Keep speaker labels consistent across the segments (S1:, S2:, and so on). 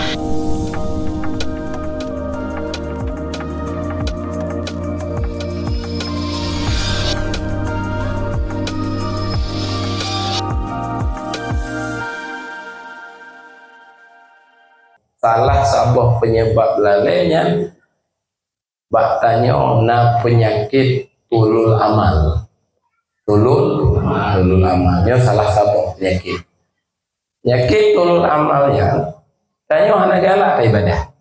S1: Salah sabah penyebab lalainya baktanya na penyakit tulul amal. Tulul amalnya salah sabah penyakit. Penyakit tulul amalnya tanya anak galak ibadah.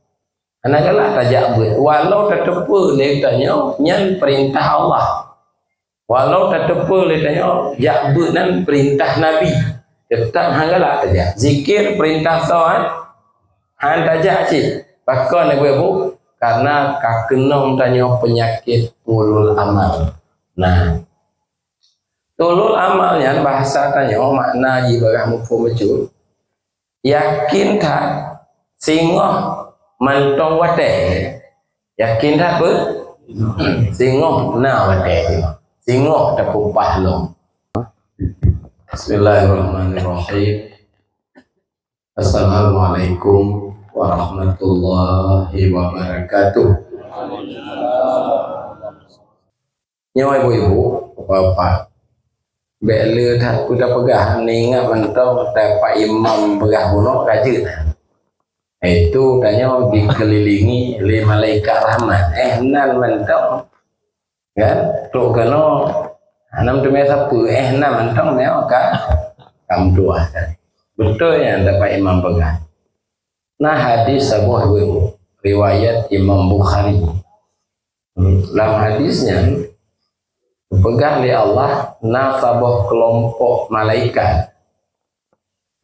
S1: Anak galak tajak buat walau tetepu le tanya nyan perintah Allah. Walau tetepu le tanya jak buat nan perintah Nabi. Tetap hang galak tajak. Zikir perintah sawan han tajak cik. Pakon ibu karena kakenong tanya penyakit tulul amal. Nah, tulul amalnya bahasa tanya makna di bawah mufhum majul. Yakin tak singoh mantong wate. Yakin tak apa? Singoh na wate. Singoh tak upah long. Bismillahirrahmanirrahim. Assalamualaikum warahmatullahi wabarakatuh. Nyawa ibu-ibu, bapak, bila tak kuda pegah, ingat mentau dapat imam pegah bunuh rajin. Itu tanya dikelilingi oleh malaikat rahmat. Nan mentau, kan? Tu kena, nam tu biasa pu. Nan mentau ni kan? Kamu dua. Betul yang dapat imam pegah. Nah hadis sebuah riwayat Imam Bukhari. Dalam hadisnya pegang oleh Allah nasabah kelompok malaikat.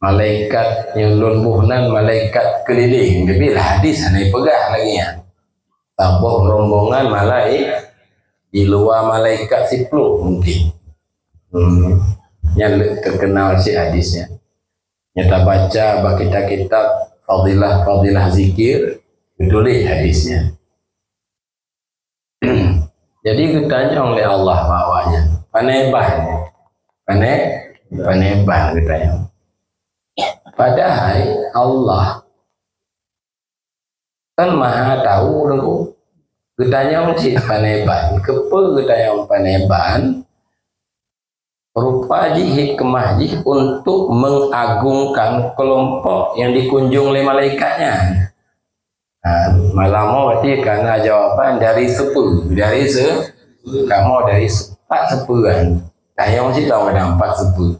S1: Malaikat yang lumbuhnan malaikat keliling. Tapi hadis hanya pegang lagi ya. Sabah rombongan malaikat di luar malaikat 10 mungkin. Yang terkenal si hadisnya. Nyata baca kitab-kitab fadilah zikir ditulis hadisnya. Jadi ditanya oleh Allah bawanya paneban ditanya. Padahal Allah kan maha tahu dulu. Ditanya si paneban kepe ditanya paneban rupa hikmah untuk mengagungkan kelompok yang dikunjung oleh malaikatnya. Malam berarti karena jawaban dari sepu, kamu dari 4 sepuan. Tayang sih tahu ada 4 sepu.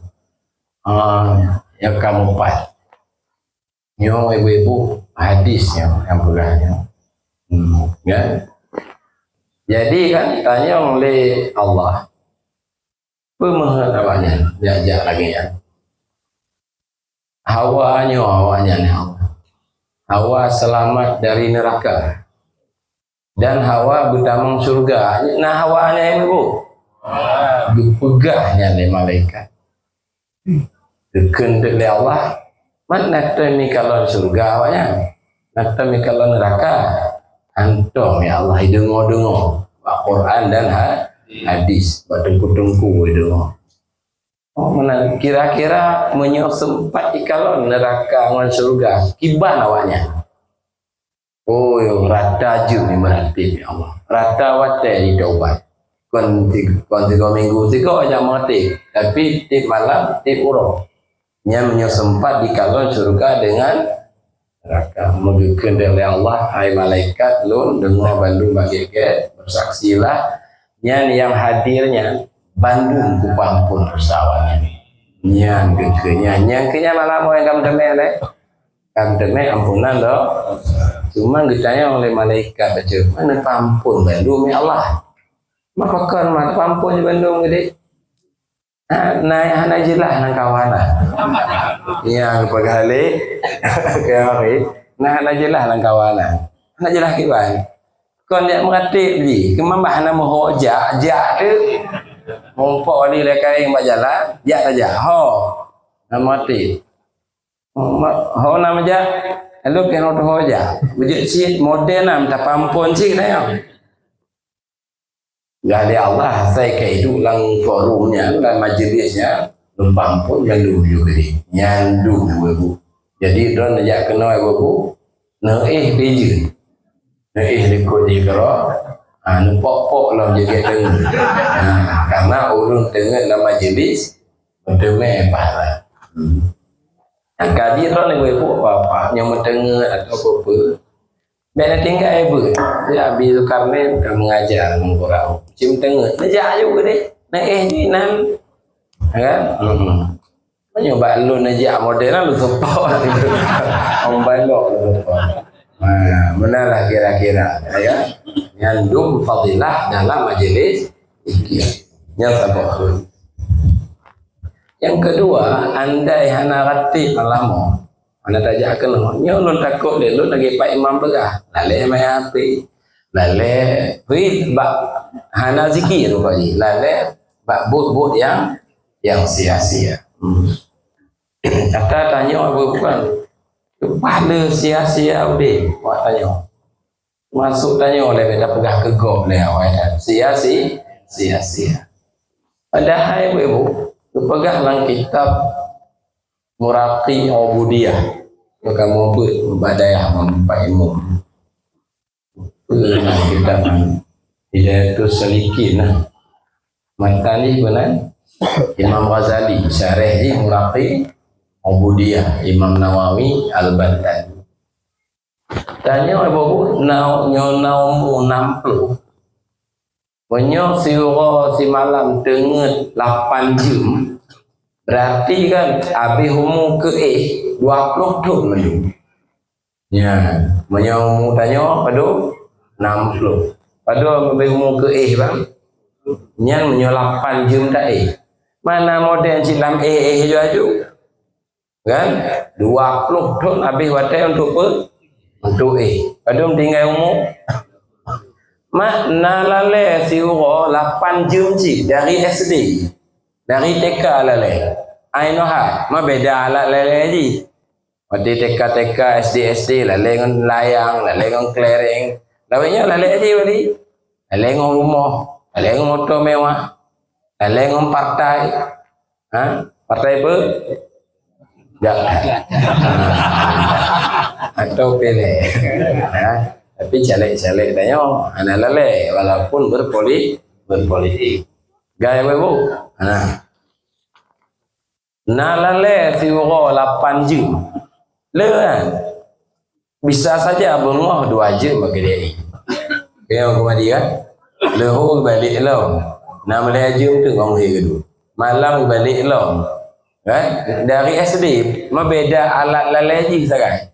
S1: Yang kamu 4. Nyo ibu-ibu hadisnya yang beranya. Kan? Jadi kan tanya oleh Allah. Pemahamannya diajak lagi ya. Hawanya nih Allah. Hawa selamat dari neraka dan Hawa bertamang surga. Nah hawanya ibu dipegahnya oleh malaikat. Dikendek oleh Allah. Mana temi kalau surga hawanya? Nanti kalau neraka. Antum ya Allah dengo Al-Quran dan hadis batengku itu. Mana kira-kira sempat kalau neraka dengan surga kiban awaknya. Oh yo rata ju ni berarti ya Allah. Rata wate di taubat. Kon 3 minggu 3 aja mati. Tapi tip malam tip urang. Nya sempat di kalau surga dengan neraka. Mengikuti oleh Allah hai malaikat lun dengar bandu bagi ke bersaksilah. Yang hadirnya Bandung ku pampun persawannya. Yang kekenya malam yang kamu demel kamu demel ampunan doh. Cuma ditanya oleh malaikat baca mana pampun Bandung ya Allah. Maka kan mana pampun di Bandung gede. Nah jelas nang kawana. Yang pegale kaya nah jelas nang kawana. Nah jelas kiban. Kon dia mengatik di kemambah nama hoja jak tu mumpuk ni lekai majalah jak saja ho nama ti ho nama jak lu ke hoja bujut si model nam tak pampun si dah ya Allah saya ke itu lang forumnya lang majlisnya pampun yang dulu jadi nyandu ibu jadi don ajak kenal ibu beja. Likut je kerok. Pok-pok lah jaga tengah. Karena urung tengah dalam majlis bertemai pahala. Kaji orang ni boleh buat apa-apa yang bertengah atau apa-apa. Bila tinggal ibu, dia habis Zulkarnain kan mengajar dengan Quran. Cuma tengah, najak juga deh. Ni nan, kan? Menyoba lu najak modern lu support. Orang balok lu support. Benar kira-kira, ya. Nyandung fadilah dalam majelis zikir. Yang sabah. Yang kedua, andai hana ratib malamu. Mana tajak kena, nyolong takut dia, lu lagi Pak Imam Begah, lalai main HP, lalai, bak hana zikir tu Pakji, lalai bak but yang sia-sia. Kata tanya apa bukan, kepala sia-sia udah, buat tanya, masuk tanya oleh beta pegah kegop le awak sia-sia. Padahal ibu, pegah lang kitab Muraqi Ubudiyah, maka mau badayah mempak ilmu. Pernah kita Hidayatus Salikin Matani benar Imam Ghazali syarih Muraqi Ubudiyah Imam Nawawi Al-Bantani. Tanya ibu nyaummu 60. Punya siura si malam tengah 8 jam. Berarti kan habis umur ke 20 tahun maju. Ya, umur tanya padu 60. Padu habis umur ke bang. Nyan menyo 8 jam dah Mana model cilam ju. Kan 20 tahun habis watai untuk apa? Untuk Padu tinggal umur mak nalale siuro 8 jam dari SD. Dari TK lalai. Ainoha, ma beda alat lalai je. Waktu TK, SD lalai dengan layang, lalai dengan kelereng. Lawainya lalai je wali. Lalai dengan rumah, lalai dengan motor mewah, lalai dengan partai. Partai apa? Atau pilih. Tapi caleg-caleg tanya, anak lalai walaupun berpolitik. Gaya ibu. Nalale siuro 8 jam. Kan? Bisa saja bengah 2 jam bagi dia. Kaya kemudian leho balik lo. 16 jam tu ngong hidup. Malam balik lo. Kan? Dari SD beda alat lalaji sekarang.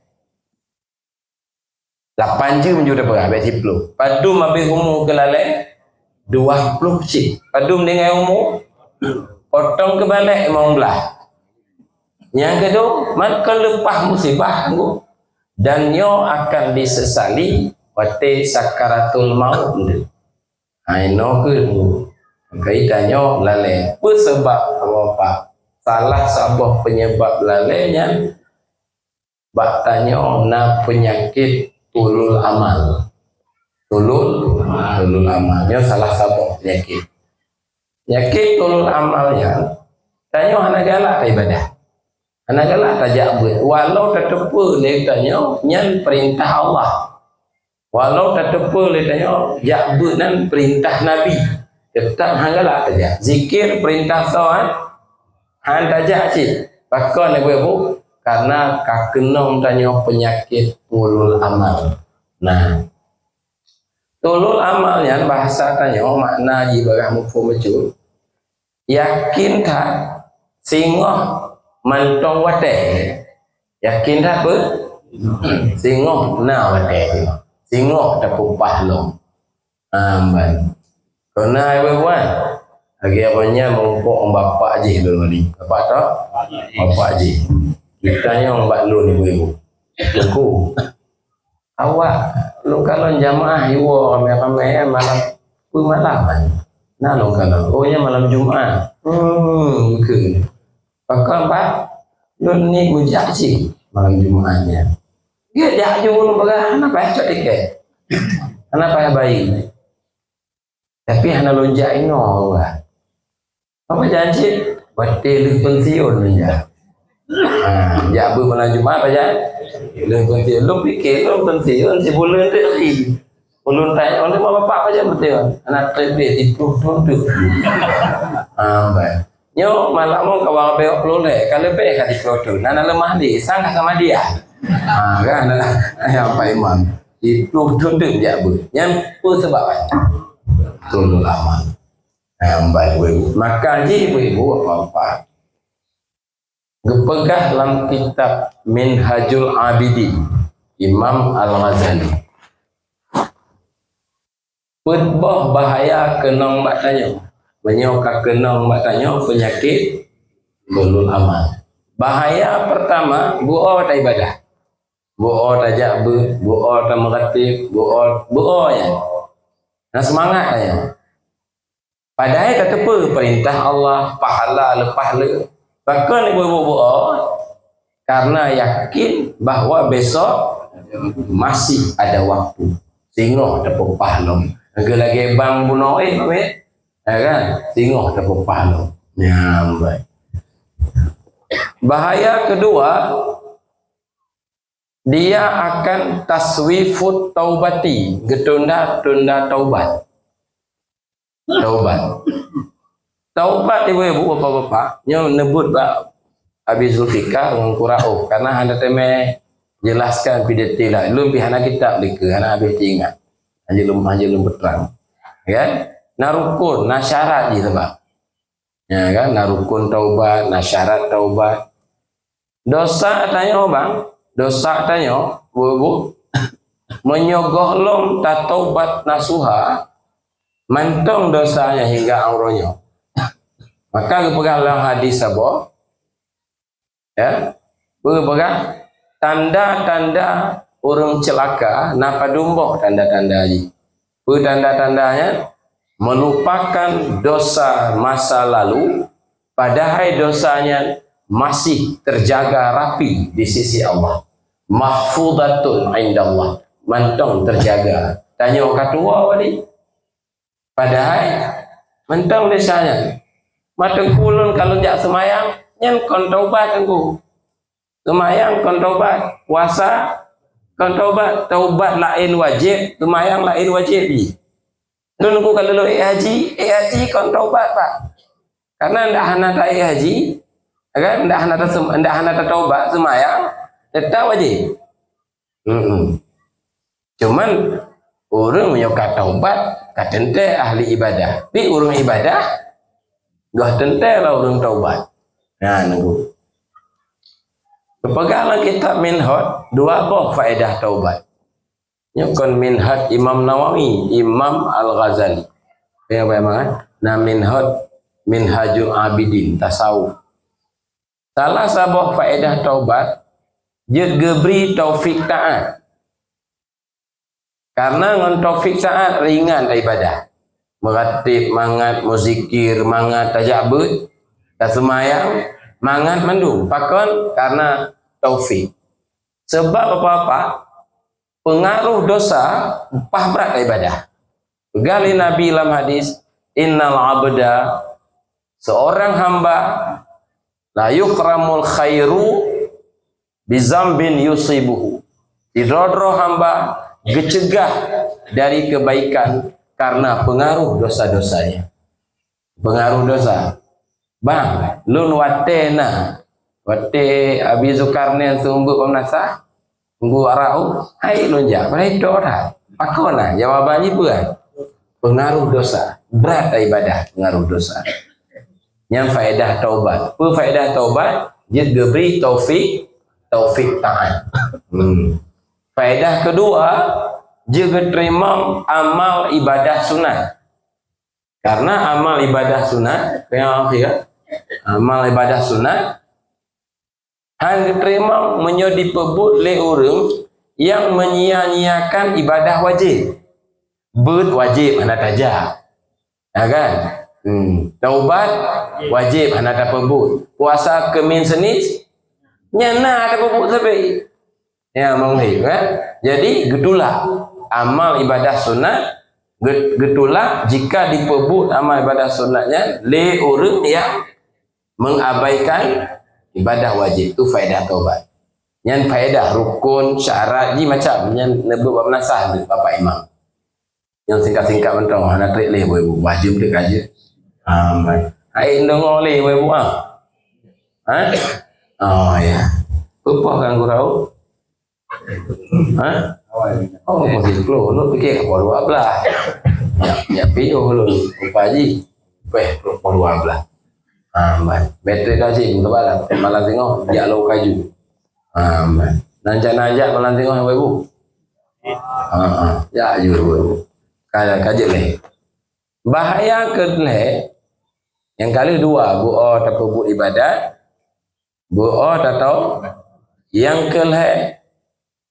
S1: 8 jam juga berapa siplo. Padu habis umur ke lalai 20 cik. Padu dengan umur potong ke balik memang belah. Yang kedua, maka lepas musibah dan nyo akan disesali waktu sakaratul maut. Aino ke kaitannya lalai. Sebab apa? Salah satu penyebab lalainya baktanya na penyakit tulul amal. Tulul amalnya salah satu penyakit. Penyakit tulul amalnya tanya anak galak ibadah. Anak galak tajak buat. Walau tetepu dia tanya nyan perintah Allah. Walau tetepu dia tanya jakbut nan perintah Nabi. Tetap hang galak tajak. Zikir perintah soal hang tajak cik. Pakon ibu karena kakenong tanya penyakit tulul amal. Nah, tulul amalnya bahasa tanya makna di bawah mufhum majhul. Yakin tak singoh mantong wate. Yakin tak apa? Singoh na wate. Singoh tak upah long. Aman. Karena ibu-ibuan lagi apanya mumpuk bapak je dulu ni. Bapak tak? Bapak je. Ditanya mbak lu ni ibu-ibu. Aku awak lu kalau jamaah iwo ramai-ramai malam malaman. Nah lu kalau ohnya malam Jumaat. Ke. Pakar pak lu ni bujak sih malam Jumaatnya. Dia jak julu bagah apa cok tiket. Kenapa ya bayi? Tapi hana lonjak ino wah. Apa janji? Batil pensiun lonjak. Jak bu malam Jumaat aja Lu penting, lu pikir lu penting, si bulan tadi. Ulun tanya oleh mama bapak aja betul. Anak tadi itu duduk. Ambai. Nyo malah mau kawang beok lule, kalau beok kan diproduk. Nana lemah di, sangka sama dia. Kan apa imam? Itu duduk ya bu. Yang pun sebabnya. Tolong aman. Ambai ibu. Maka ibu apa? Gepegah dalam kitab Minhajul Abidin Imam Al-Ghazali. Putbah bahaya kenong matanya, menyokak kenong matanya penyakit belum aman. Bahaya pertama buo ta ibadah, buo ta jabu, buo ta meratib, buo ya. Nah semangat ya. Padahal kata apa perintah Allah pahala lepahala. Bahkan ibu-ibu karena yakin bahwa besok masih ada waktu. Singoh tepuk pahala. Lagi bang bunuh kan? Singoh tepuk pahala. Nyambai. Bahaya kedua, dia akan taswifut taubati, getunda-tunda taubat. Taubat ibu-ibu bapak-bapak, nyo nebut Pak Abi Zulfikar ngkurau karena handa teme jelaskan pidato lah. Lu pihana kitab lik hana habis ingat. Anjelum berterang. Ya, narukun, nasyarat gitu Pak. Ya kan, narukun taubat, nasyarat taubat. Dosa tanya Bang, dosa tanya bu menyogohlom ta taubat nasuha mantong dosanya hingga auronya. Maka kepegahlah hadis apa? Ya, berpegang tanda-tanda orang celaka napa dumboh tanda-tanda ini. Tanda-tandanya melupakan dosa masa lalu, padahal dosanya masih terjaga rapi di sisi Allah. Mahfudatun indallah, mantong terjaga. Tanya katua wali. Padahal mentang desanya. Mateng kulun kalau jak semayang, nyen kon taubat engku. Semayang kon taubat, puasa kon taubat, taubat lain wajib, semayang lain wajib. Nunggu kalau lo haji kon taubat Pak. Karena ndak hana ta haji, kan ndak hana ta taubat semayang, tetap wajib. Cuman orang menyokak taubat, katente ahli ibadah. Tapi orang ibadah gak tentera orang taubat. Nah, nunggu. Kepegahlah kita minhaj dua boh faedah taubat. Nyukon minhaj Imam Nawawi, Imam Al-Ghazali. Ya apa emang? Nah minhajul abidin tasawuf. Salah sabah faedah taubat, je geberi taufik taat. Karena ngon taufik taat ringan ibadah. Meratib, mangat, muzikir, mangat, tajabut, semayang, mangat mandu. Pakon karena taufik. Sebab apa-apa, pengaruh dosa, upah berat ibadah. Gali Nabi dalam hadis, innal abda, seorang hamba, la yukramul khairu, bizambin yusibuhu. Didrodro hamba, gecegah dari kebaikan, karena pengaruh dosa-dosanya. Pengaruh dosa. Bang, lun watena. Wate Abi Zulkarnain sumbu pemnasa. Sumbu arau. Hai lunja. Pada itu orang. Pakona. Jawabannya bukan. Pengaruh dosa. Berat ibadah. Pengaruh dosa. Yang faedah taubat. Faedah taubat. Dia diberi taufik taat. Faedah kedua. Juga terima amal ibadah sunat. Karena amal ibadah sunat, amal ibadah sunat, hanya terima menyodi pebut le orang yang menyia-nyiakan ibadah wajib. But wajib anak tajak, ya kan? Taubat wajib anak tak pebut. Puasa kemin senis, nyana ada pebut sampai. Ya menghi kan? Jadi getulah amal ibadah sunat, getulah jika dipebut amal ibadah sunatnya le orang yang mengabaikan ibadah wajib, itu faedah taubat. Yang faedah rukun syarat ni macam yang nebut bab nasah tu Bapak Imam. Yang singkat-singkat mentang nak trik leh ibu wajib dia kerja. Baik. Ai ndongo leh ibu Oh ya. Apa kan gurau? Oh masih keluar lu fikir keluar belah. Ya piyo lu lupa ji. Keluar belah. Baik. Bateri kaji betul lah. Malam tengok jak lo kaju. Baik. Nanjak malam tengok ibu. Ya ibu. Kaji leh. Bahaya ke leh. Yang kali dua buat atau buat ibadat. Buat atau yang ke leh.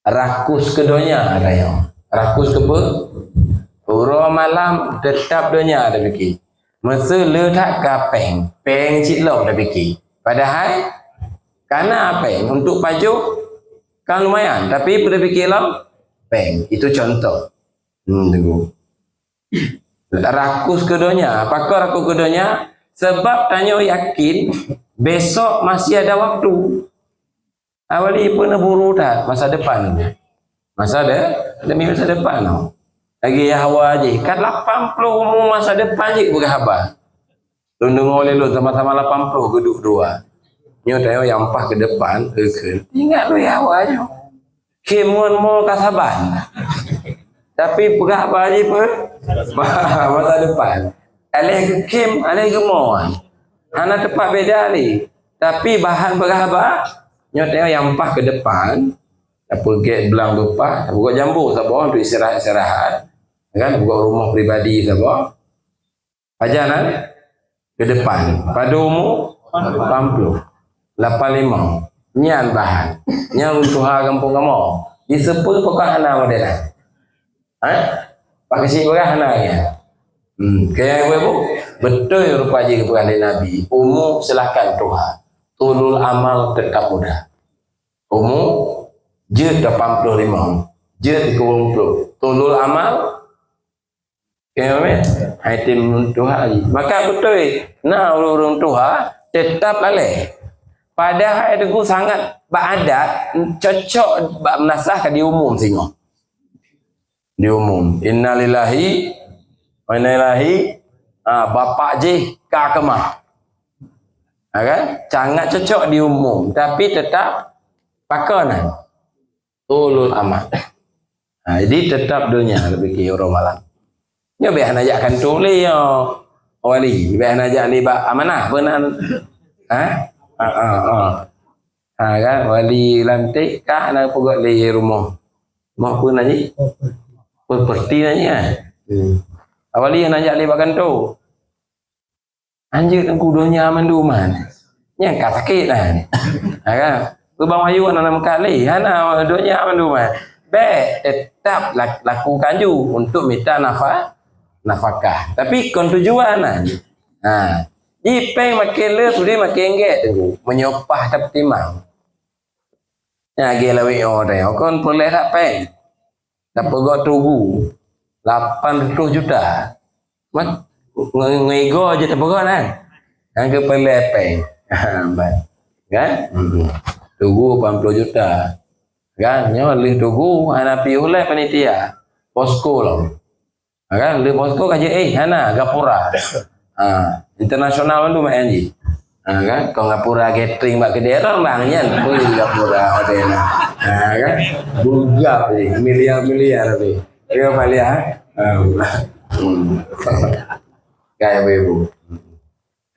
S1: Rakus kedonya ada yang. Rakus ke ber. Uro malam tetap donya ada fikir. Masa letak kapeng, peng cik long dah fikir. Padahal, karena apa? Untuk pajuk, kan lumayan. Tapi pada fikir long, peng. Itu contoh. Tunggu. Rakus kedonya. Apakah rakus kedonya? Sebab tanya yakin, besok masih ada waktu. Awali pun buru dah masa depan. Demi masa depan. Lagi hawa je. Kan 80 masa depan je berkhabar. Tundung oleh lu sama-sama 80 geduk dua. Nyo tayo yang pah ke depan ke. Ingat lu hawa je. Kemun mau kasaban. Tapi berkhabar je pun masa depan. Alih kem, alih gemuan. Hana tepat beda ni. Tapi bahan berkhabar nyo tayo yang pah ke depan. Apa get belang bepah, buka jambu sabar untuk istirahat. Kan buka rumah pribadi sabar. Pajanan ke depan. Pada umur 80. 85. Nyan bahan. Nyan untuk kampung kamu. Di sepul pokok hana modern. Pak kecil berah hana ya. Kayak ibu betul rupa je kepada Nabi. Umur silakan Tuhan. Tulul amal tetap mudah. Umur je 85, je 30, tulul amal, kaya haitim Tuhan. Maka betul, nah urung Tuhan tetap laleh. Padahal itu sangat beradat, cocok menasahkan di umum singo. Di umum, innalillahi wa inna ilaihi bapak je kakemah. Kan? Sangat cocok di umum, tapi tetap pakanan. Tulul amat. Jadi tetap dunia lebih ke orang malam. Ya biar nak ajakkan tulis ya. Wali, biar nak ajak ni amanah benar. Kan wali lantik kah nak pegak di rumah. Mau pun aja. Properti aja. Wali yang ajak libatkan tu. Anjir tengku dunia manduman. Yang kat sakit lah. Kan? Bang Ayu anak kali, hana doanya apa rumah. Baik tetap lakukan ju untuk minta nafkah. Tapi kon tujuan nah. Jipeng makin le sudah makin enggak tu. Menyopah tak timang. Ya gelawi orang kon boleh tak peng. Tak pegok tugu 800 juta. Mat ngego aja tak pegok kan. Yang ke pelepeng. Baik. Kan? Tugu 80 juta. Kan? Nyo lih tugu hana pi oleh panitia. Posko lah. Kan? Lih posko kaje hana gapura. Internasional tu main ji. Kan? Kau gapura catering mak kedera bangnya pun gapura odena. Kan? Bugap ni miliar-miliar ni. Dia balik Kayak ibu.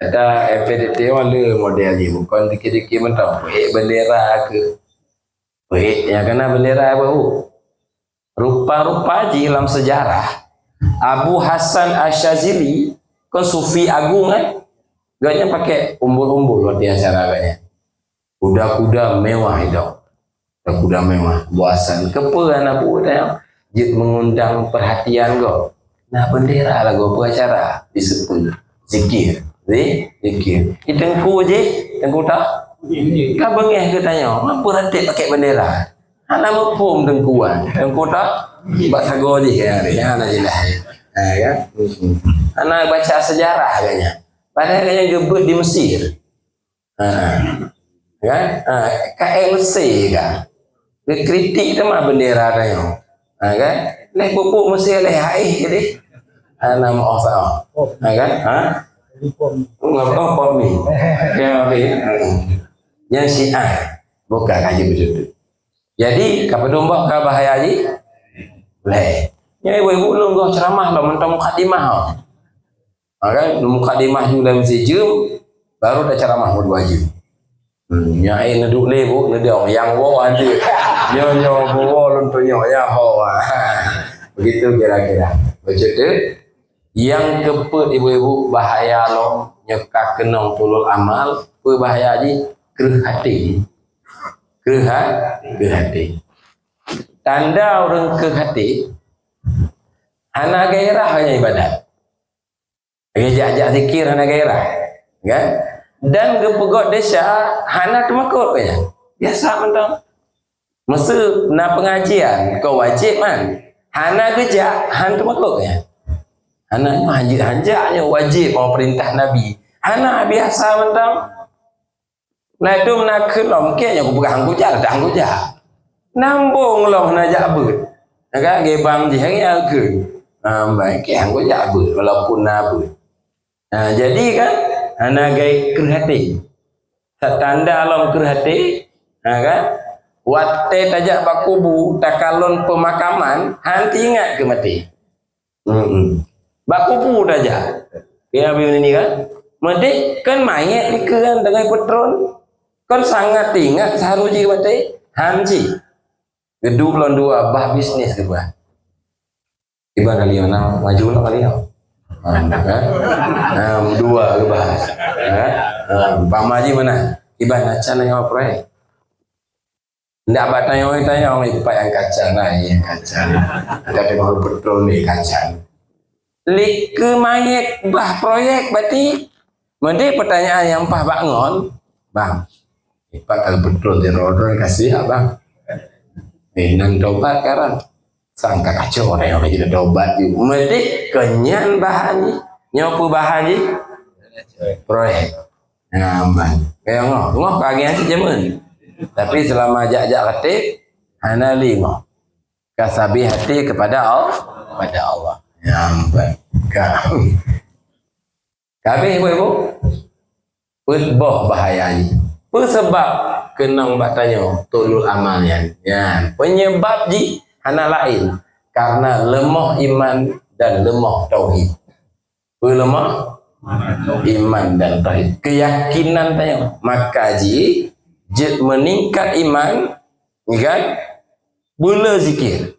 S1: Ada FPDT wala model ni bukan dikit-dikit mentau. Bendera ke. Yang kena bendera apa bu? Rupa-rupa je dalam sejarah. Abu Hasan Asyazili kan sufi agung kan. Gaknya pakai umbul-umbul waktu acara gaknya. Kuda-kuda mewah itu. Kuda mewah. Buasan. Keperan Abu Hasan. Dia mengundang perhatian kau. Nah bendera lah kau acara. Disebut. Zikir. Zikir. Tengku je, tengku tak? Kau bengeh ke tanya, apa rantik pakai bendera? Anak mempum tengkuan, tengku tak? Baca sago je kan, anak jelah. Kan? Anak baca sejarah katanya. Padahal katanya gebet di Mesir. kan KLC kan dia kritik tu mah bendera tanya kan leh pupuk mesti leh air jadi nama osah kan ngapa pom ni yang Syiah bukan kaji begitu. Jadi kapal domba ke bahaya ji leh ya ibu-ibu lu kau ceramah lah mentang mukadimah kan mukadimah juga mesti jum baru dah ceramah berdua jum yang air neduk lebu neduk yang wo nanti nyo wo luntur nyo ya ho begitu kira-kira begitu yang keput ibu-ibu bahaya lo nyekak kenong tulul amal bahaya ji kerah hati tanda orang kerah hati hana gairah hanya ibadat ajak zikir hana gairah kan dan kepegot desa hana temakut ya biasa mentang masa na pengajian kau wajib man hana gejak han temakut ya hana hanjaknya wajib mau perintah nabi hana biasa mentang ladum nak kelom ke yang pegang kujak dah kujak nambung loh nak jabut agak gebang je hari aku baik yang kujak but walaupun nabut jadi kan ana gai kerhati tanda alam kerhati kan watte tajak bakubu takalon pemakaman hanti ingat ke mati bakubu tajak ya begini kan mati kan mayat ni kan dengan petrol kan sangat ingat seharusnya mati hanci gedung lon dua bah bisnis ke bah iba kali orang maju lah kali dua ke bahas pamaji mana iba nacan yang proyek ndak batang yang tanya orang ipa yang kaca lah yang kaca ada dengan betul ni kaca lik ke mayat bah proyek berarti mesti pertanyaan yang pah bangun bang ipa kalau betul di rodol kasih abang nang dobat karan sangka kacau orang yang lagi dobat juga mesti kenyan bahan ni nyopu bahan ni proyek bang kayak ngoh kaki nanti jaman tapi selama ajak-ajak ketik hana lima kasabi hati kepada Allah bang kabeh ibu-ibu putboh bahaya ni sebab kenang batanya tulul amalnya ya penyebab ji hana lain karena lemah iman dan lemah tauhid lemah iman dan tauhid keyakinan tanya maka ji meningkat iman kan bula zikir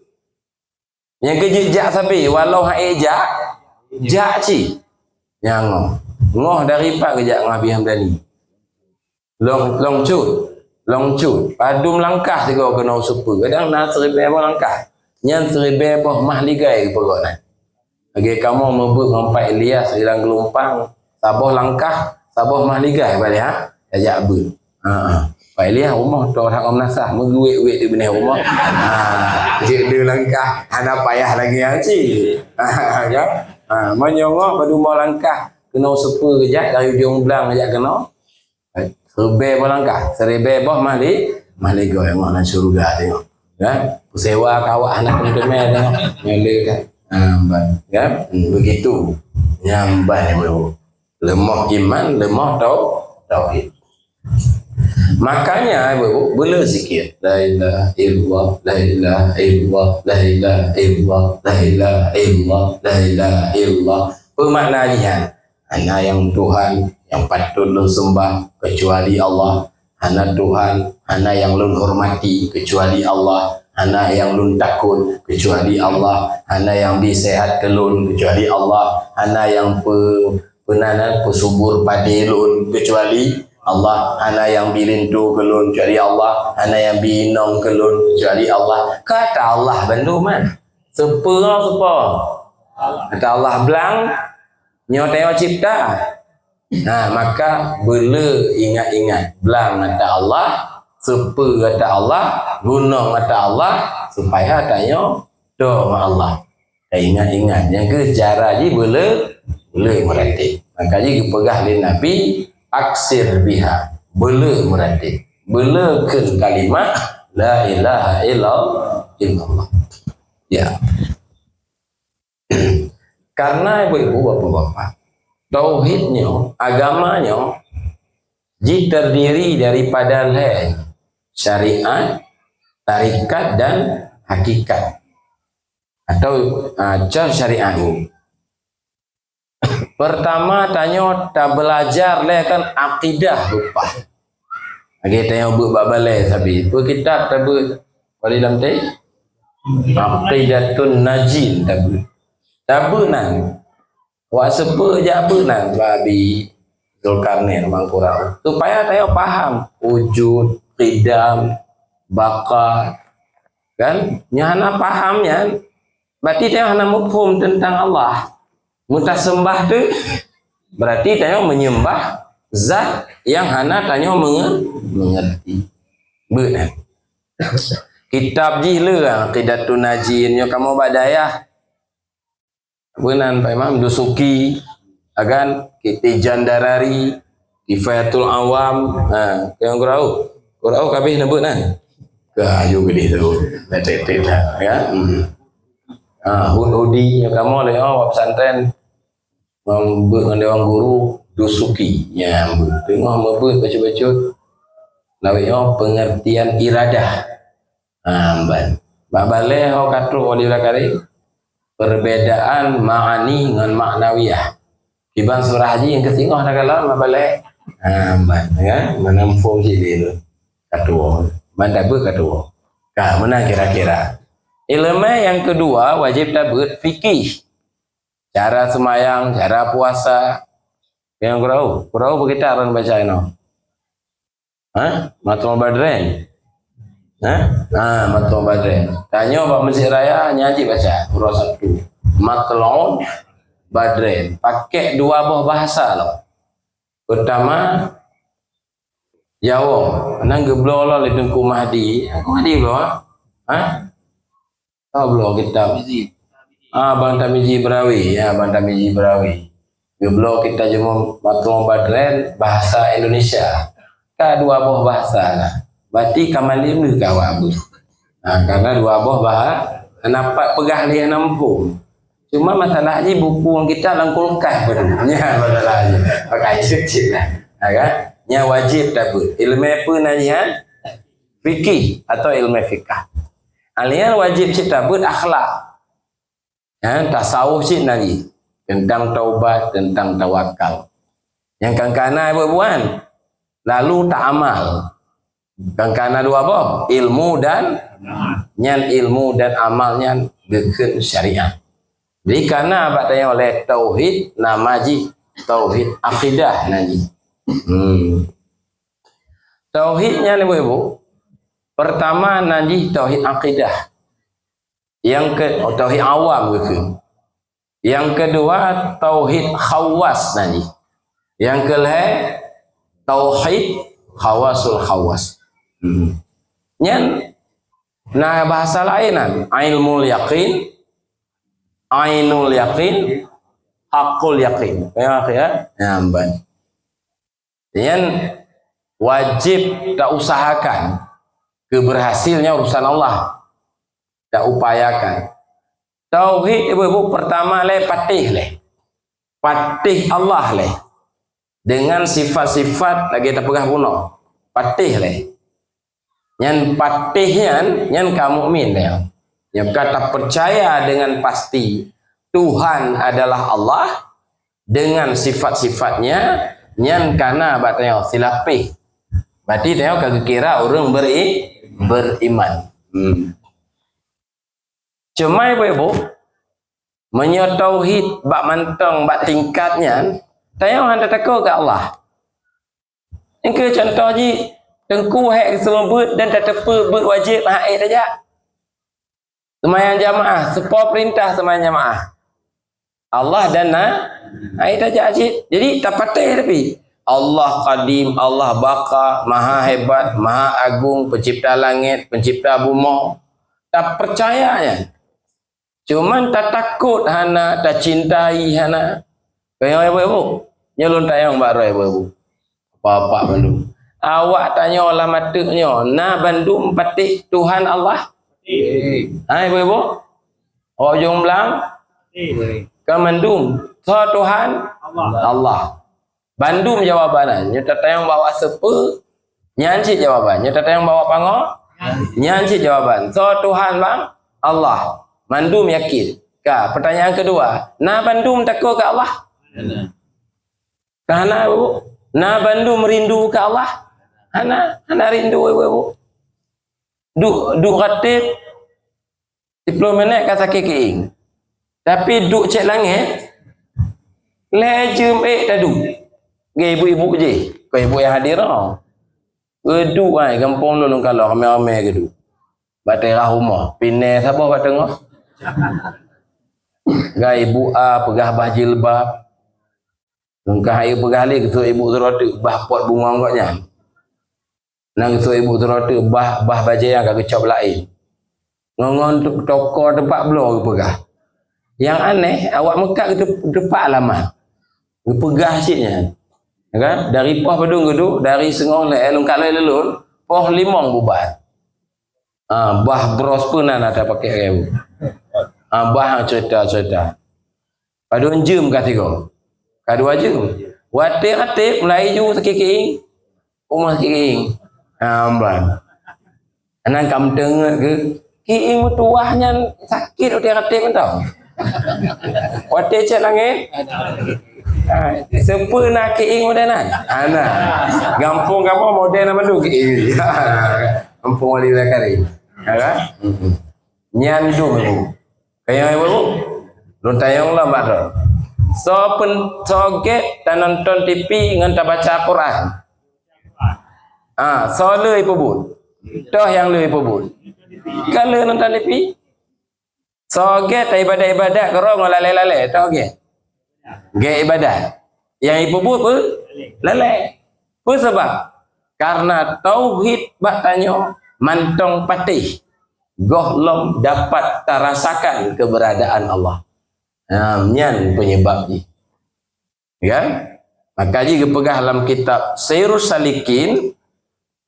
S1: yang kejejak sapi walau haijak jak ci yang ngoh dari pak kejak ngabi hamdani long cut padum langkah juga kena super kadang nak seribu langkah yang seribu mahligai pokok nak bagi kamu membuk ngompai Elias hilang gelompang saboh langkah saboh mahligai balik ajak ber Pak Elias rumah tu orang nasah menguik-uik di benih rumah dia langkah ada payah lagi haji ya menyongok pada rumah langkah kena super kejap dari ujung belang kejap kena serbe langkah serbe boh mali go yang nak surga tengok kan sewa kawak anak pendemer tengok nyele kan kan begitu nyamban ibu lemah iman lemah tauhid makanya ibu boleh zikir la ilaha illallah la ilaha illallah la ilaha illallah la ilaha illallah la ilaha illallah bermakna dia hanya yang Tuhan yang patut lu sembah kecuali Allah hanya Tuhan hanya yang lu hormati kecuali Allah hanya yang lu takut kecuali Allah hanya yang disehat kelun kecuali Allah hanya yang penanan pesubur padelun kecuali Allah hana yang bilintu kelun kecuali Allah hana yang binong kelun kecuali Allah kata Allah bandu man sepa kata Allah belang nyoteo cipta maka bela ingat-ingat belang kata Allah sepa kata Allah gunung kata Allah supaya tanya doa Allah ingat-ingat yang ke cara je bela merhati maka je pegah lin Nabi aksir biha bela merhati belakeun kalimat la ilaha illallah. Ya. Karena ibu-ibu, bapak-bapak, tauhidnya, agamanya terdiri daripada syariat, tarikat dan hakikat atau syariat. Pertama tanya tak belajar kan akidah lupa. Lagi tanya buat balai sabi. Bu kitab tabu pada dalam teh aqidatun najin tabu nan. Wa sepe jabu nan babi Zulkarnain mangkurau. Supaya tanya paham wujud, qidam, baqa kan? Nyana pahamnya. Berarti tanya hana mufhum tentang Allah. Muntah sembah tu berarti tanya menyembah zat yang hana tanya mengerti. Benar. Kitab jihla aqidatun najin yo kamu badayah. Benan Pak Imam Dusuki agan Kitijan Darari Kifayatul Awam yang kurau kabeh nebut nah. Kayu gede tu. Tetet ya. Hudi yang kamu ada pesantren orang guru Dusuki ya tengok membut baca-baca lawi pengertian iradah ban babale ho katu oleh kari perbedaan ma'ani dengan maknawiyah ibang surah haji yang kesinggoh nak kalau babale ban ya menampu sini tu katu ban dabe katu ka mana kira-kira. Ilmu yang kedua wajib dapat fikih. Cara semayang, cara puasa. Yang kurau begitu orang baca ini. Matul Badren. Matul Badren. Tanya Pak Masjid Raya nyaji baca kurau 1. Matul Badren. Pakai 2 buah bahasa loh. Pertama Jawa. Nang geblo lo lidung ku Mahdi. Ku Mahdi lo. Blog kita Bang Tamiji Brawi ya Bang Tamiji Brawi blog kita cuma Matul Badren bahasa Indonesia dua buah bahasa lah berarti kamali ni kawabu karena 2 buah bahasa kenapa pegah dia nampung cuma masalahnya buku yang kita langkulkan berunya masalahnya pakai cicit lah kan nya wajib dapat ilmu penanya fikih atau ilmu fikah. Alian wajib kita buat akhlak. Ya, tasawuf sih lagi tentang taubat, tentang tawakal. Yang kangkana buat lalu tak amal. Kangkana 2 apa? Ilmu dan ilmu dan amalnya dengan syariat. Jadi karena abadnya oleh tauhid namaji tauhid akidah nanti. Tauhidnya nih ibu. Pertama nanti tauhid akidah. Yang tauhid awam gitu. Yang kedua tauhid khawas nanti. Yang kelima tauhid khawasul khawas. Nyan nah bahasa lainan ilmul yakin, ainul yakin, hakul yakin. Ya, namban. Nyan wajib tak usahakan keberhasilnya urusan Allah tak upayakan tauhid ibu-ibu pertama patih Allah dengan sifat-sifat lagi tak pegah puno patih yang patihnya yang kamu mukmin yang kata percaya dengan pasti Tuhan adalah Allah dengan sifat-sifatnya yang karena batanya silapih berarti tengok kagak kira orang beriman. Cuma ibu-ibu menyetauhid bak mantong bak tingkatnya tengok anda takut ke Allah. Engkau contoh je tengku hak semua buat dan tak tepa buat wajib haid saja. Sembahyang jamaah, sepuluh perintah sembahyang jamaah. Allah dan haid saja asyik. Jadi tak patih tapi Allah Qadim, Allah Baqa, Maha Hebat, Maha Agung, Pencipta Langit, Pencipta Bumi. Tak percayanya. Cuman tak takut hana, tak cintai hana. Kaya ibu-ibu, nyelun tayang mbak roh ibu-ibu. Bapak belum. Awak tanya lah matuknya, na bandum patik Tuhan Allah. Hai ibu-ibu. Ojung belang. Kemandum. So Tuhan Allah. Bandum jawabannya. Nyata tayang bawa sepe. Nyanci jawaban. Nyata tayang bawa pango. Nyanci jawaban. So Tuhan bang Allah. Mandum yakin. Pertanyaan kedua. Na bandum takut ke Allah? Karena ibu. Na bandum rindu ke Allah? Hana rindu ibu. Duk ratib 10 minit kat sakit keing. Tapi duk cek langit lejem tadu. Ge ibu-ibu je. Kau ibu yang hadir tau. Geduk ai kampung dulu kalau ramai-ramai geduk. Baterah rumah. Pinai siapa buat tengok? Gai ibu pegah bah jilbab. Lengkah air pegah li ketua ibu terota bah pot bunga ngoknya. Nang ketua ibu terota bah baju yang agak kecap lain. Ngongon toko tempat blok pegah. Yang aneh awak mekat ke tempat alamat. Pegah siknya. Kan? Dari poh pedung geduk, dari sengong elung kalai lelun, poh limong bubat. Bah bros pun ada pakai reu. Bah cerita-cerita. Padun jum katigo. Kadua jum. Watip mulai ju sakik umah sakik. Amban. Anak kam dengar ke kiing tuahnya sakit udah ratip tau. Watip cek langit. Sepa nak kiing modelan. Ana. Gampung kamu model nama tu kiing. Gampung wali kali. Ya. Nyandu ibu. Kayak ibu. Nun tayang lah mak. So soget dan nonton TV dengan tak baca Quran. So le ibu bun. Toh yang le ibu bun. Kalau nonton TV. Soget ibadat kerong lalai. Toh ge. Ge ibadat. Yang ibu bun pun lalai. Apa sebab? Karena tauhid bertanya mantong patih. Gohlom dapat terasakan keberadaan Allah. Nyan penyebabnya. Ya? Maka jika pegah dalam kitab Sairus Salikin,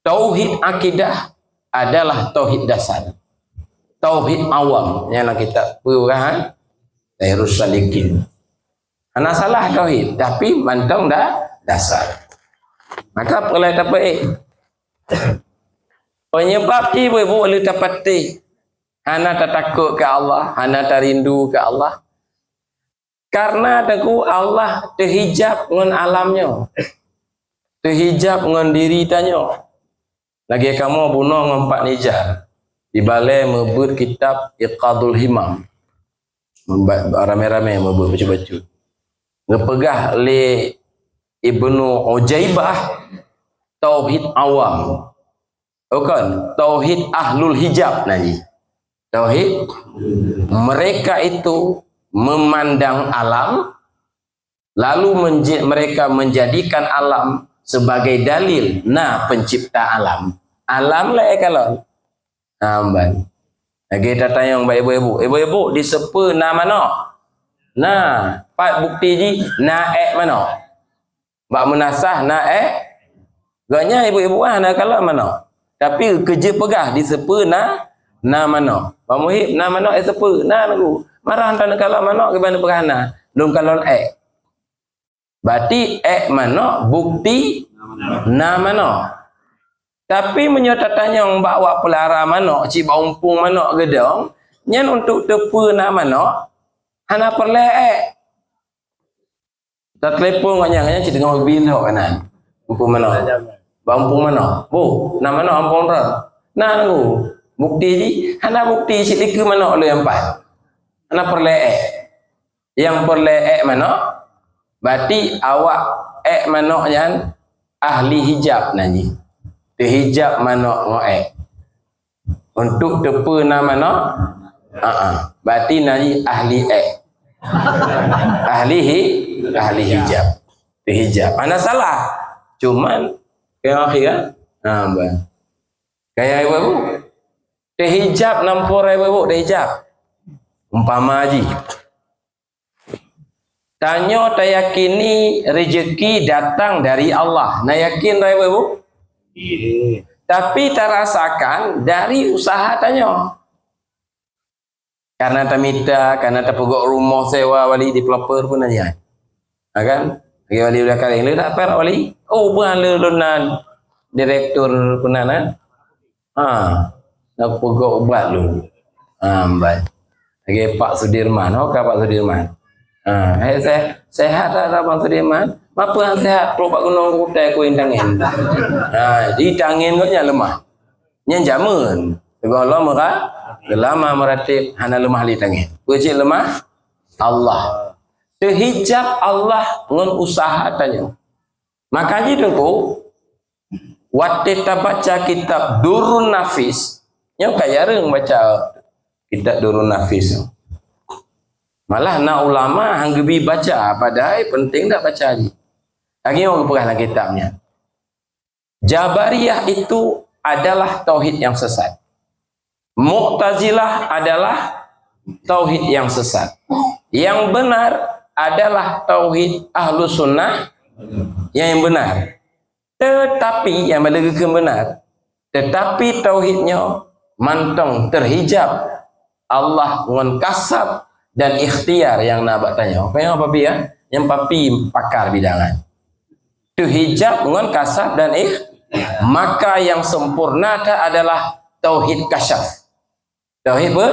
S1: tauhid akidah adalah tauhid dasar. Tauhid awam. Yang kita pegahan Sairus Salikin. Ana salah tauhid, tapi mantong dah dasar. Maka perlu dapat penyebab ibu boleh dapat hana tak takut ke Allah, hana tak rindu ke Allah. Karena teku Allah terhijab dengan alamnya. Terhijab dengan diri tanya. Lagi kamu bunuh ngompak nijar. Di balai membut kitab Iqadul Himam. Ramai-ramai membut baca-baca. Ngepegah li Ibnu Ujaibah tauhid awam. Bukan, tauhid ahlul hijab nanti. Tauhid mereka itu memandang alam, lalu mereka menjadikan alam sebagai dalil. Pencipta alam. Alam lah kalau. Amban. Lagi kita tanya baik ibu-ibu. Ibu-ibu disepa mana? Pat bukti ji mana? Bak menasah gaknya ibu-ibu kalau mana? Tapi kerja pegah disepa mana? Pak Muhib mana sepa nagu. Marah antara kalau mana ke mana perhana. Belum kalau berarti mana bukti mana. Tapi menyatakan yang bawa pelara mana, cik baumpung mana gedong, nyan untuk tepu mana, hana perle tak telefon nganya cik dengan mobil kanan. Umpung mana? Baumpung mana? Bu, nama mana ampun ra. Nagu. Bukti ji, hana bukti cik ke mana oleh empat. Hana perle yang perle mana? Berarti awak mana yang ahli hijab nanti. Hijab mana untuk tepu mana? Berarti nanti ahli ahli hijab. Hijab. Mana salah? Cuman kayak akhirnya kayak ibu hijab nampur ibu hijab. Umpama haji. Tanya tak yakini rezeki datang dari Allah. Nak yakin tak ibu? Tapi terasakan dari usaha tanya. Karena tamita, karena terpegok rumah sewa wali developer pun aja. Kan? Bagi wali udah kali ini tak apa wali? Oh, bukan lunan direktur punana. Nak pegok ubat lu. Baik. Lagi Pak Sudirman, Pak Sudirman. Sehat tak Pak Sudirman? Apa yang sehat? Kalau Pak Gunung Kutai aku indangin. Di tangin kau nya lemah. Nya jamun. Segala merah, lama meratip hana lemah li tangin. Kucing lemah Allah. Terhijab Allah dengan usaha tanya. Makanya tengku waktu kita baca kitab Durrun Nafis, yang kaya reng baca kitab Durrun Nafis. Malah nak ulama hanggebi baca, padahal penting tak baca lagi. Lagi orang perhatikan kitabnya. Jabariyah itu adalah tauhid yang sesat. Mu'tazilah adalah tauhid yang sesat. Yang benar adalah tauhid ahlu sunnah yang benar. Tetapi yang melegakan benar, tetapi tauhidnya mantong terhijab Allah dengan kasab dan ikhtiar yang nak tanya. Apa yang papi ya? Yang papi pakar bidangan. Terhijab dengan kasab dan maka yang sempurna adalah tauhid kasyaf. Tauhid apa?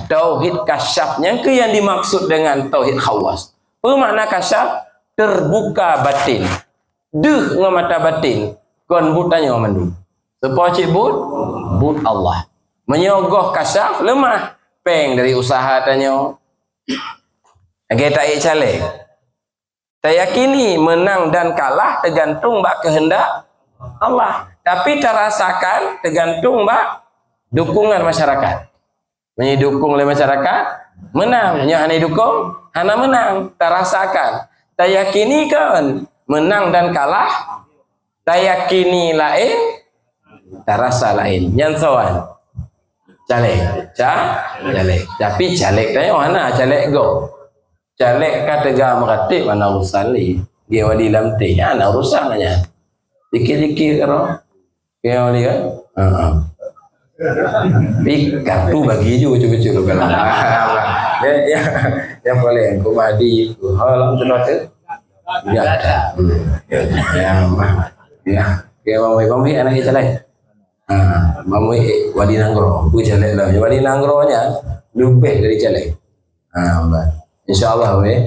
S1: Tauhid kasyaf. Yang yang dimaksud dengan tauhid khawas. Apa makna kasyaf? Terbuka batin. Dengan mata batin. Kon butanya mandu. Sepo cik but Allah. Menyogoh kasyaf lemah. Peng dari usaha tanya. Agak tak calek. Saya yakini menang dan kalah tergantung bak kehendak Allah. Tapi terasakan tergantung bak dukungan masyarakat. Menyedukung oleh masyarakat, menang. Yang hanya dukung, hanya menang. Terasakan. Tak yakini kan, menang dan kalah. Tak yakini lain, terasa lain. Yang soal. Calek. Calek. Tapi calek tanya mana? Calek go. Calek kata gak meratip mana urusan ni. Dia wadi lamti. Mana urusan aja. Dikit-dikit karo. Dia wadi kan? Pikir tu bagi je cuba-cuba kalau. Yang boleh aku madi tu. Halam tu nak. Ya ada. Ya mami anak kita lain. Mami wadi nanggro. Bu jalek lah. Wadi nanggro-nya lebih dari jalek. InsyaAllah weh.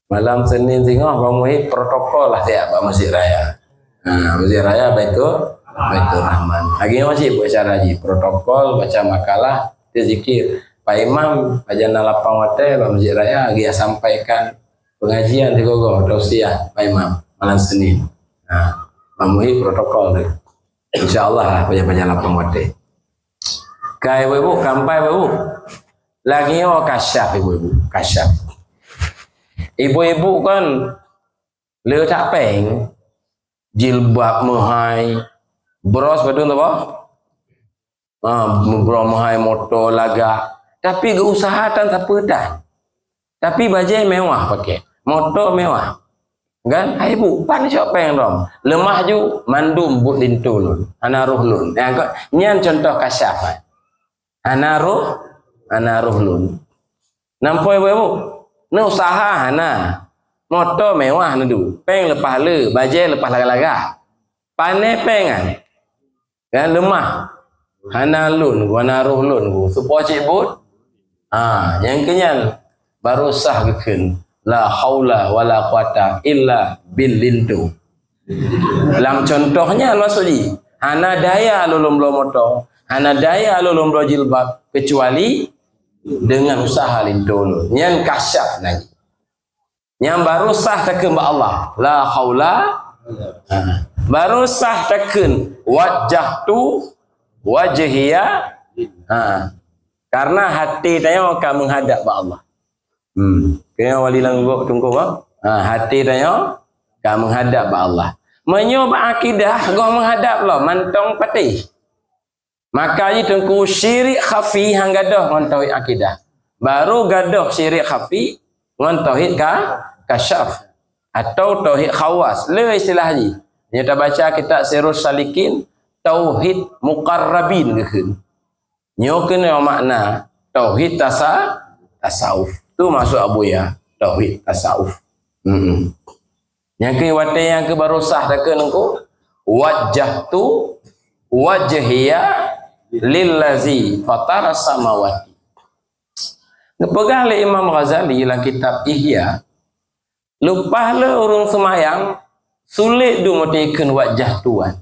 S1: Malam Senin tengok mami protokol lah saya Pak Masjid Raya. Masjid Raya Baitul Rahman. Lagi masih buat cara haji, protokol, baca makalah, dia zikir. Pak Imam, Pajana Lapang Wate, Pak Masjid Raya, dia sampaikan pengajian di Gogo, tausiah Pak Imam, malam Senin. Memenuhi protokol tu. InsyaAllah lah, Pajana Lapang Wate. Kai ibu, kampai ibu. Lagi kasyaf ibu, kasyaf. Ibu-ibu kan, le tak peng, jilbab mahai, bros betul tak apa? Bros mahai motor lagak. Tapi keusahaan tak pedan. Tapi baju mewah pakai, motor mewah. Kan? Hai bu, pan siapa yang rom? Lemah ju mandum but lintulun, anaruh lun. Yang nyan contoh kasyaf. Anaruh lun. Nampak ibu? Ni usaha hana. Motor mewah nandu. Peng lepas le, baju lepas laga-laga. Pane pengan. Kan lemah. Hana lun, anaruh lun. Supaya cik but. Yang kenyan baru sah keken. La haula wala quwata illa billintu. Dalam contohnya maksudnya, hana daya lulum lo motor, hana daya lulum lo jilbab kecuali dengan usaha lintulun. Yang kasyaf lagi. Yang baru sah teken ba Allah. La haula. Baru sah teken wajah tu wajhiya. Karena hati tanya akan menghadap ba Allah. Kena wali langgok tunggu ba? Hati tanya akan menghadap ba Allah. Menyoba akidah gua menghadap lo mantong patih. Maka itu tengku syirik khafi hang gadoh ngan tauhid akidah. Baru gadoh syirik khafi ngan tauhid kasyaf atau tauhid khawas. Le istilah ni. Kita baca kitab Sirrus Salikin tauhid muqarrabin ke. Nyo kena makna tauhid tasawuf. Tu masuk Abu ya, tauhid tasawuf. Yang ke wate yang ke barusah dak nengko wajjahtu wajhiya lillazi fatara samawati. Ngepegah le Imam Ghazali dalam kitab Ihya, lupa le urung semayang sulit du matikan wajah Tuhan.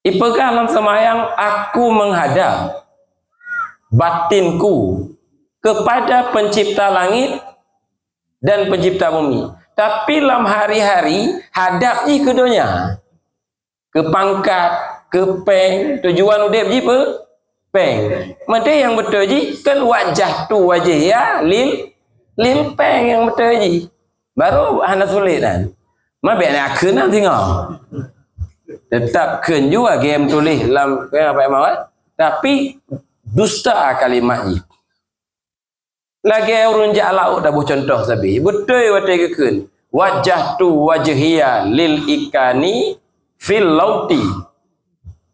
S1: Ipegah dalam semayang aku menghadap batinku kepada pencipta langit dan pencipta bumi. Tapi dalam hari-hari hadap ni ke dunia, ke pangkat, ke peng, tujuan udip je apa? Peng. Maka yang betul je kan wajah tu wajah ya lil peng yang betul je. Baru hana sulit kan. Mabek nak kena tengok. Tetap ken juga game tulis dalam apa mahu. Tapi dusta kalimat ni. Lagi urun jak laut dah contoh sabi. Betul wate ken. Wajah tu wajhiya lil ikani fil lauti.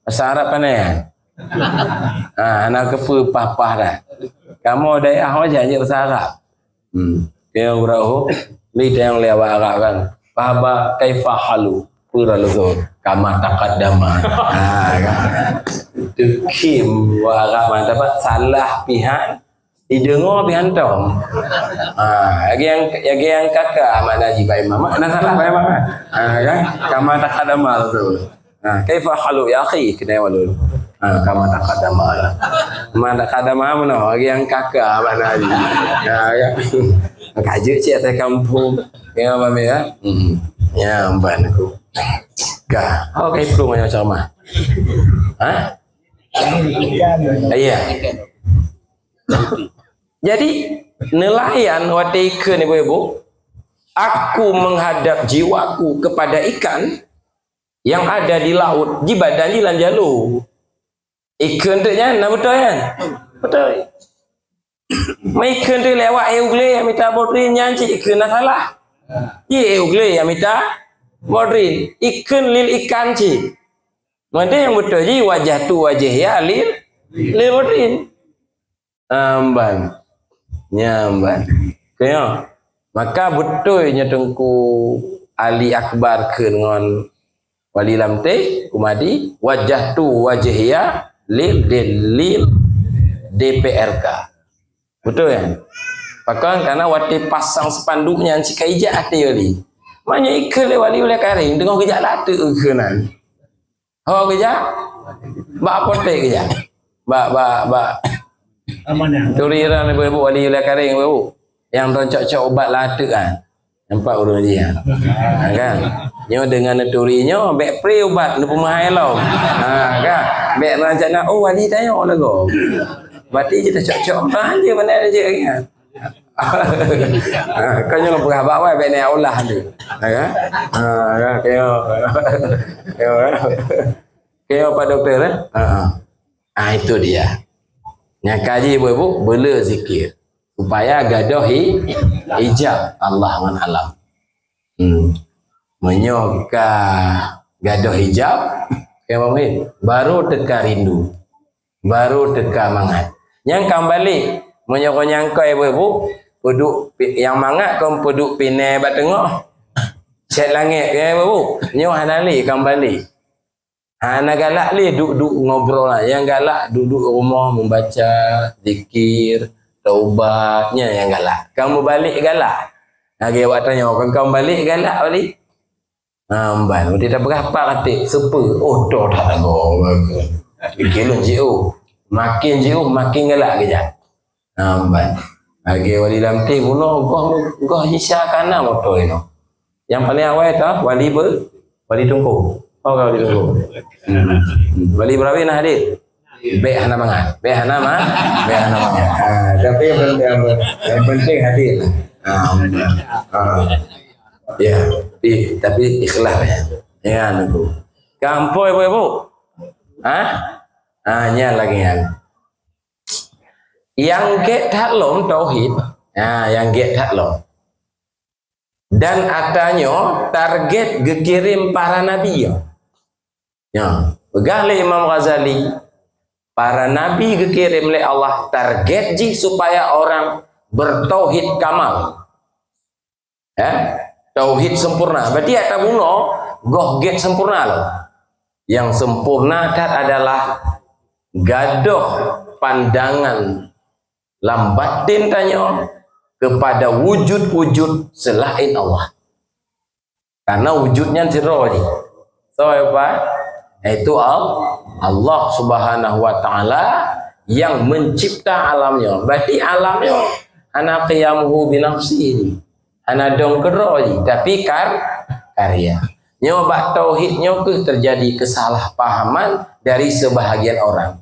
S1: Bahasa Arab pandai kan? Anak kefu pah-pah dah. Kamu daerah aja je bahasa Arab. Yang berau li yang lewat Arab kan. Baba kaifa halu puralugo kama taqaddama. Kan. Tu kim wa Arab dapat salah pihak didengar pihak tom. Yang kakak makna ji Pak Imam. Makna salah Pak Imam. Kan kama taqaddama tu. Kaifa halu ya akhi kena walul. Kama taqaddama lah. Mana taqaddama mana yang kakak mana ni. Ya. Kaje cik atas kampung. Ya apa ya? Ya amban aku. Ka. Kai perlu macam mana? Iya. Jadi nelayan wate ikan ibu-ibu, aku menghadap jiwaku kepada ikan yang ada di laut, di badan jalan jalur. Ikan tu jangan, betul kan? Betul. Ikan tu lewat ugle yang minta bodrin nyanci ikan nak salah. Ye ugle yang minta bodrin. Ikan lil ikan ci. Mana yang betul ji wajah tu wajah ya lil bodrin. Amban. Nyamban. Kaya. Maka betulnya Tengku Ali Akbar ke dengan Wali Lamte Kumadi wajah tu wajah ya lil DPRK. Betul kan? Pakai karena wati pasang spanduknya cika ijak hati wali. Maknya ikan le wali oleh karing tengok kejak lata ikenan. Ho kejak? Bak potek kejak. Bak. Amanah. Turiran ibu wali oleh karing ibu. Yang roncok-cok obat lata kan. Nampak urun dia. Kan? Nyo dengan turinya bek pre ubat nu pemahai lo. Kan? Bek rancana wali tanya lagu. Berarti kita cocok aja mana aja kan. Kau jangan berhabak wai bek nak ulah tu. Kan? Kaya Pak Doktor itu dia. Yang kaji ibu-ibu bela zikir supaya gaduh hijab Allah dengan alam. Menyoka gaduh hijab baru teka rindu, baru teka mangat. Yang kembali menyokong-nyangkai ibu-ibu peduk yang mangat kau peduk pinai bat tengah cet langit ya ibu nyo hanali kembali hana galak li duduk ngobrol lah. Yang galak duduk rumah membaca zikir taubatnya yang galak. Kamu balik galak lagi awak tanya kau balik galak balik amban dia tak berapa kata sepa dah tak tahu kilon jiu makin galak kejap amban lagi wali lamti bunuh gua hisya kana motor itu yang paling awal tu wali tungku wali tungku wali berawin hadir baik hana mangat tapi yang penting hadir ya tapi ikhlas ya nunggu kampoi ibu nya lagi yang get hatlom tauhid yang get hatlom Dan adanya target gekirim para nabi ya. Ya, begale Imam Ghazali, para nabi gekirim oleh Allah target ji supaya orang bertauhid kamal. Tauhid sempurna. Berarti ada guna gohget sempurna loh. Yang sempurna adalah gadoh pandangan lambatin tanya kepada wujud-wujud selain Allah. Karena wujudnya zero ni. So apa? Itu Allah Subhanahu wa taala yang mencipta alamnya. Berarti alamnya ana qiyamuhu bi nafsihi. Ana dong keroi tapi karya. Nyoba tauhidnya ke terjadi kesalahpahaman dari sebahagian orang.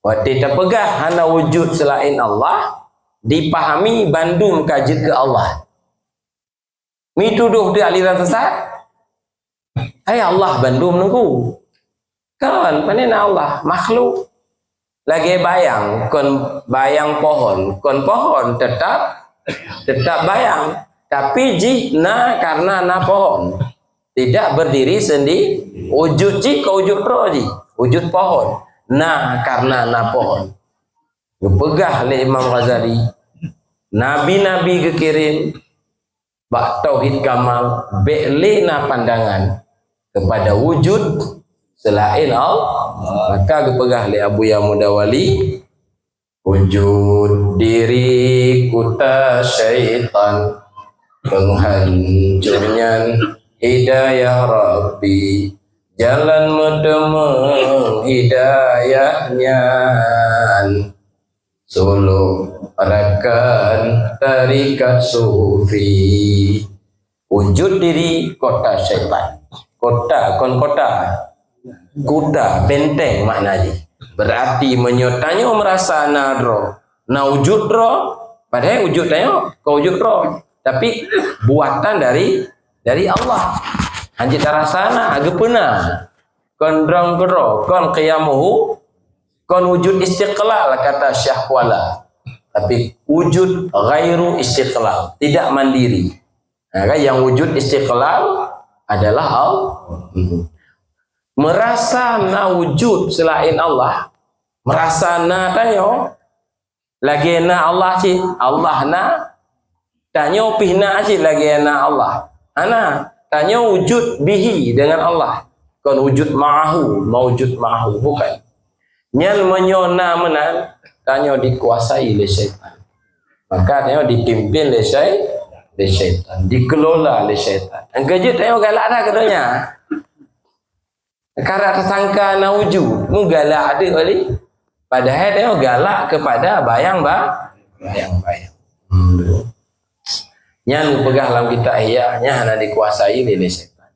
S1: Waktu kita pegah hana wujud selain Allah dipahami bandung kajit ke Allah. Mi tuduh di aliran sesat. Hai Allah bandung nunggu. Kan panena Allah makhluk. Lagi bayang kon bayang pohon, kon pohon tetap bayang. Tapi ji na karena na pohon tidak berdiri sendiri. Wujud ji ke wujud roh ji, wujud pohon. Na karena na pohon. Dipegah oleh Imam Ghazali. Nabi-nabi kekirim bak tauhid kamal be'lena pandangan kepada wujud selain Allah. Maka dipegah oleh Abu Ya Mudawali, wujud diri kuta syaitan, penghancurnya hidayah Rabbi, jalan medemeng hidayahnya, suluk rakan tarikat sufi. Wujud diri kota syaitan, kota kon kota kuda benteng maknanya. Berarti menyotanya merasa nadro na wujud roh, padahal wujud tanya kau wujud roh, tapi buatan dari Allah. Anjir tarasana agak pernah kon drong kero kon qiyamuhu kon wujud istiqlal kata Syahwala, tapi wujud ghairu istiqlal, tidak mandiri. Nah, kan yang wujud istiqlal adalah Allah. Merasa na wujud selain Allah, merasa na tayo lagi na Allah sih, Allah na tanyo pihna sih lagi na Allah. Ana tanyo wujud bihi dengan Allah. Kon wujud ma'ahu, mawujud ma'ahu bukan. Nyal menyona menan tanyo dikuasai oleh syaitan. Maka tanyo dipimpin oleh syaitan, dikelola oleh syaitan. Angkajut tanyo galak dah katanya. Karena tersangka na wujud, mu galak ada kali. Padahal tanyo galak kepada bayang-bayang. Nyan pegah dalam kita nya hana dikuasai oleh syaitan.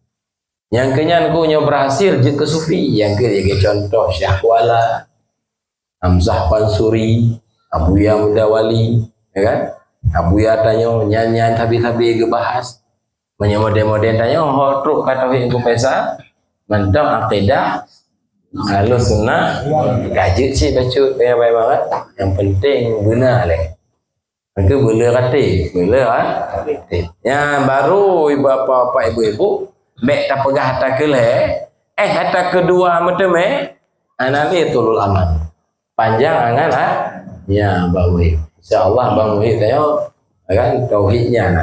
S1: Yang kenyan ku nyo berhasil je ke sufi, yang ke contoh Syahwala, Hamzah Pansuri, Abu Ya Mudawali, ya kan? Abu Ya tanyo nyan tabi-tabi gebahas. Menyemode-mode tanyo hotruk kata wi ku pesa, mantap akidah Ahlus Sunnah, gajut sih bacut baik banget. Yang penting benar leh. Maka boleh kata, boleh ya baru ibu apa ibu-ibu, mek tak pegah hatta keleh, hatta kedua macam anali tulul aman, panjang angan ya bawi, insyaallah bang muhid tayo, kan tauhidnya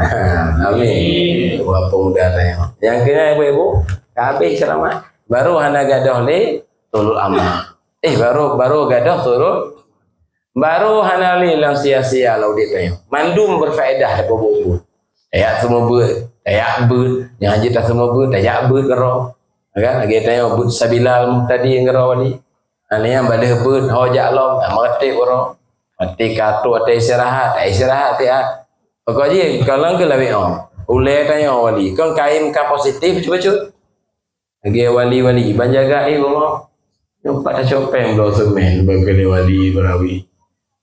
S1: amin, dua pemuda tayo. Yang kena ibu-ibu, habis ceramah, baru hana gadoh le tulul aman, baru gadoh turun. Baru hanali lang sia-sia laudit tayo. Mandum berfaedah dapat buku. Tayak semua ber, tayak ber, yang haji tak semua ber, tayak ber kero. Kan lagi tayo but sabilal tadi ngero ni. Ani yang bade ber hojak lom, mati oro. Mati katu ate istirahat ya. Pokoknya kalau ke lawi ule tayo wali. Kon kain ka positif cuba. Lagi wali banjaga ibu. Nampak copeng blo semen bagi wali berawi.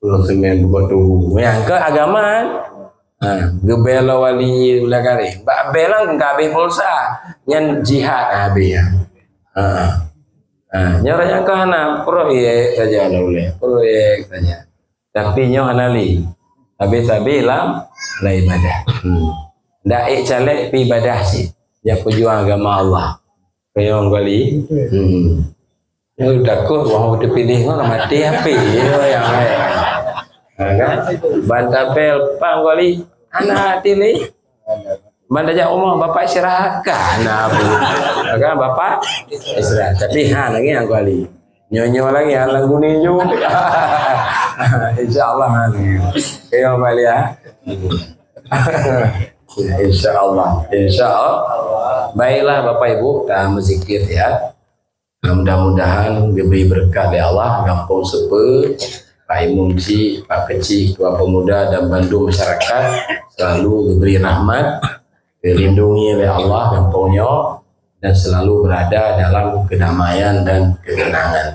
S1: Pulau semen buat tubuh. Yang ke agama, gebela wali ulagari. Bak belang kabeh pulsa, nyan jihad habis ya. Nyora yang ke hana proyek saja oleh proyek saja. Tapi nyo hanali, habis lam la ibadah. Daik calek pi ibadah sih. Dia pejuang agama Allah. Kaya orang kali. Ya takut wah udah pilih kau mati apa yang lain. Kan? Bantapel pang kali anak pilih. Bandajak umur bapak istirahat kan? Nah, kan bapak istirahat. Tapi lagi yang kali. Nyonya lagi halang kuning juga. Insyaallah nanti. Kaya kali ya. Insyaallah. Baiklah Bapak Ibu, kita berzikir ya. Mudah-mudahan diberi berkah dari Allah, kampung sepe, Pak Imam Si, Pak Kecil, Ketua Pemuda dan bantu masyarakat selalu diberi rahmat, dilindungi oleh Allah kampungnya dan selalu berada dalam kedamaian dan ketenangan.